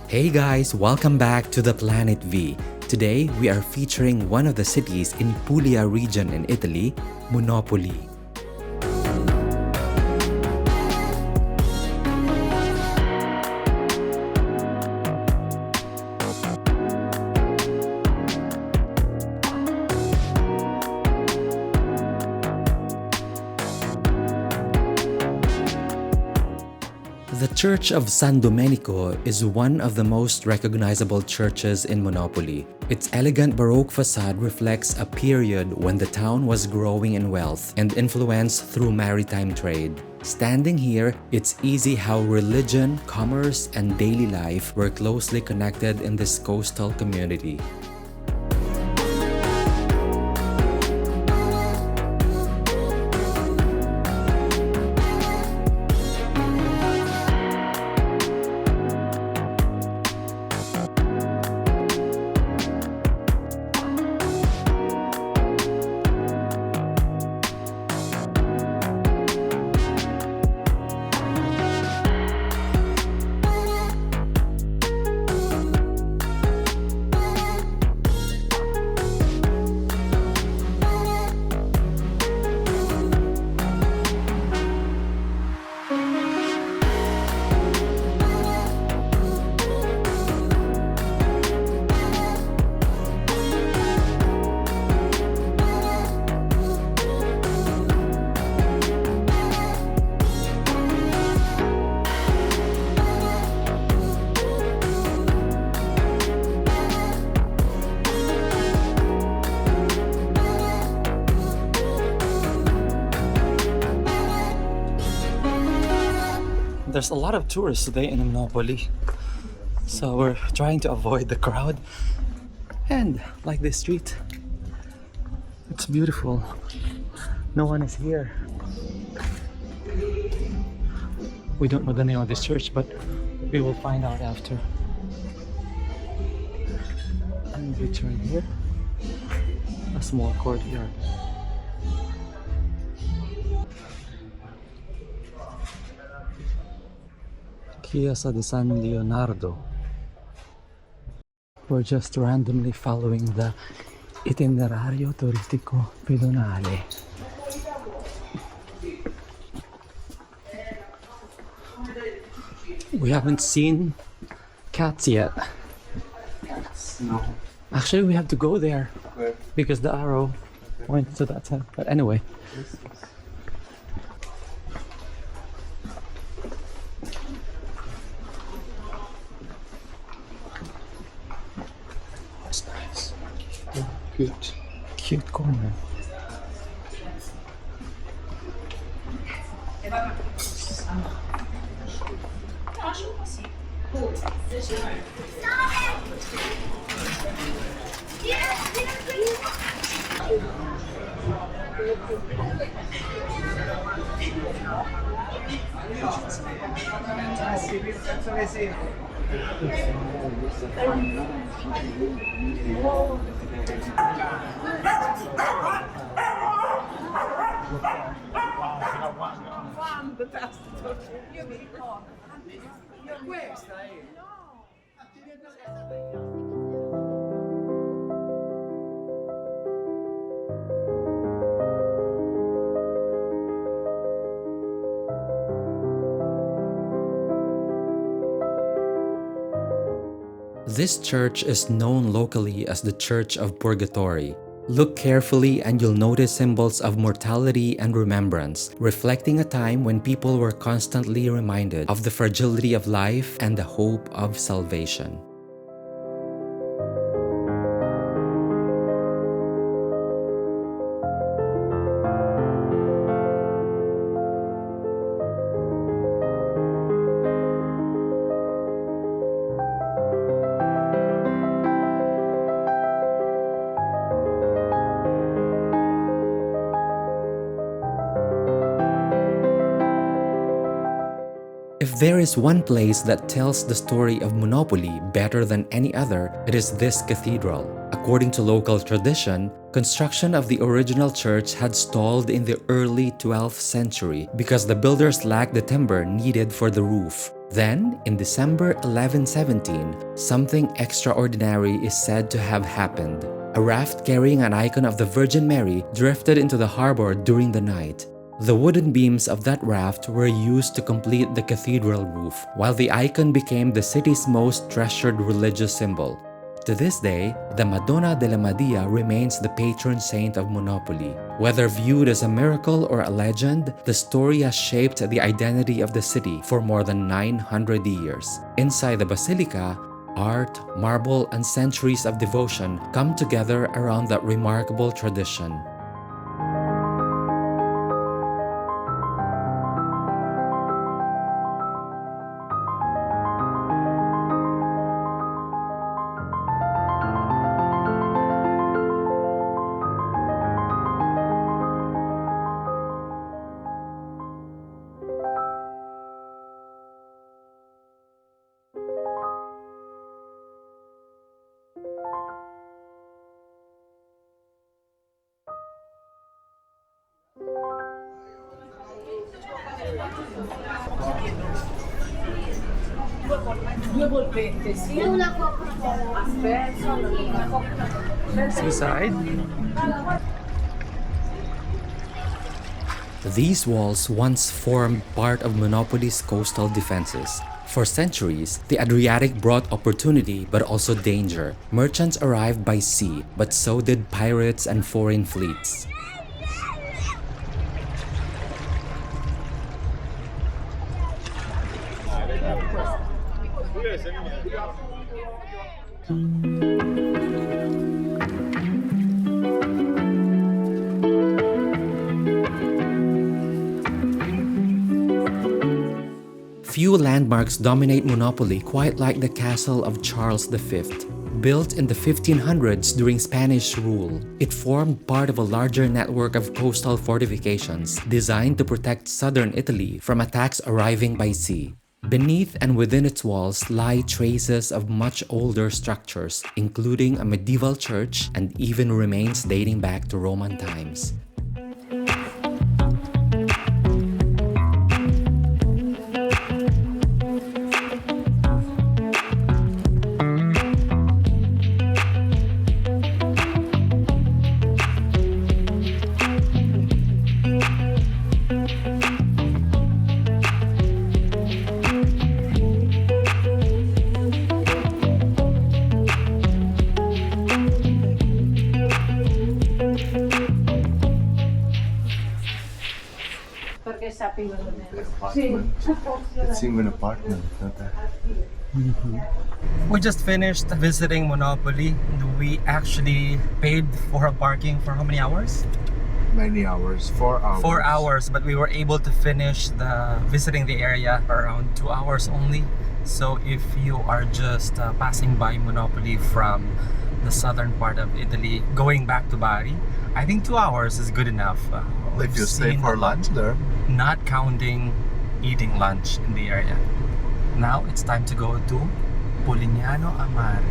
Hey guys, welcome back to the Planet V. Today, we are featuring one of the cities in Puglia region in Italy, Monopoli. The Church of San Domenico is one of the most recognizable churches in Monopoli. Its elegant Baroque facade reflects a period when the town was growing in wealth and influence through maritime trade. Standing here, it's easy how religion, commerce, and daily life were closely connected in this coastal community. There's a lot of tourists today in Monopoli, so we're trying to avoid the crowd. And like this street, it's beautiful. No one is here. We don't know the name of this church, but we will find out after. And we turn here, a small courtyard. Chiesa di San Leonardo. We're just randomly following the itinerario turistico pedonale. We haven't seen cats yet. No. Actually, we have to go there because the arrow points to that side. But anyway. It's nice. Cute. Cute corner. Fantastico, io mi ricordo. Questa è. This church is known locally as the Church of Purgatory. Look carefully and you'll notice symbols of mortality and remembrance, reflecting a time when people were constantly reminded of the fragility of life and the hope of salvation. If there is one place that tells the story of Monopoli better than any other, it is this cathedral. According to local tradition, construction of the original church had stalled in the early 12th century because the builders lacked the timber needed for the roof. Then, in December 1117, something extraordinary is said to have happened. A raft carrying an icon of the Virgin Mary drifted into the harbor during the night. The wooden beams of that raft were used to complete the cathedral roof, while the icon became the city's most treasured religious symbol. To this day, the Madonna della Madia remains the patron saint of Monopoli. Whether viewed as a miracle or a legend, the story has shaped the identity of the city for more than 900 years. Inside the Basilica, art, marble, and centuries of devotion come together around that remarkable tradition. Due polpette, sì. Una Coca-Cola. Aspetta, una Coca-Cola. Seaside. These walls once formed part of Monopoly's coastal defenses. For centuries, the Adriatic brought opportunity but also danger. Merchants arrived by sea, but so did pirates and foreign fleets. Few landmarks dominate Monopoly quite like the castle of Charles V. Built in the 1500s during Spanish rule, it formed part of a larger network of coastal fortifications designed to protect southern Italy from attacks arriving by sea. Beneath and within its walls lie traces of much older structures, including a medieval church and even remains dating back to Roman times. Perché sapevano bene. Apartment. It's in an apartment, not a... We just finished visiting Monopoly. We actually paid for a parking for how many hours? Many hours, 4 hours. 4 hours, but we were able to finish visiting the area around 2 hours only. So if you are just passing by Monopoly from the southern part of Italy, going back to Bari, I think 2 hours is good enough. If you stay for lunch there. Not counting eating lunch in the area. Now it's time to go to Polignano a Mare.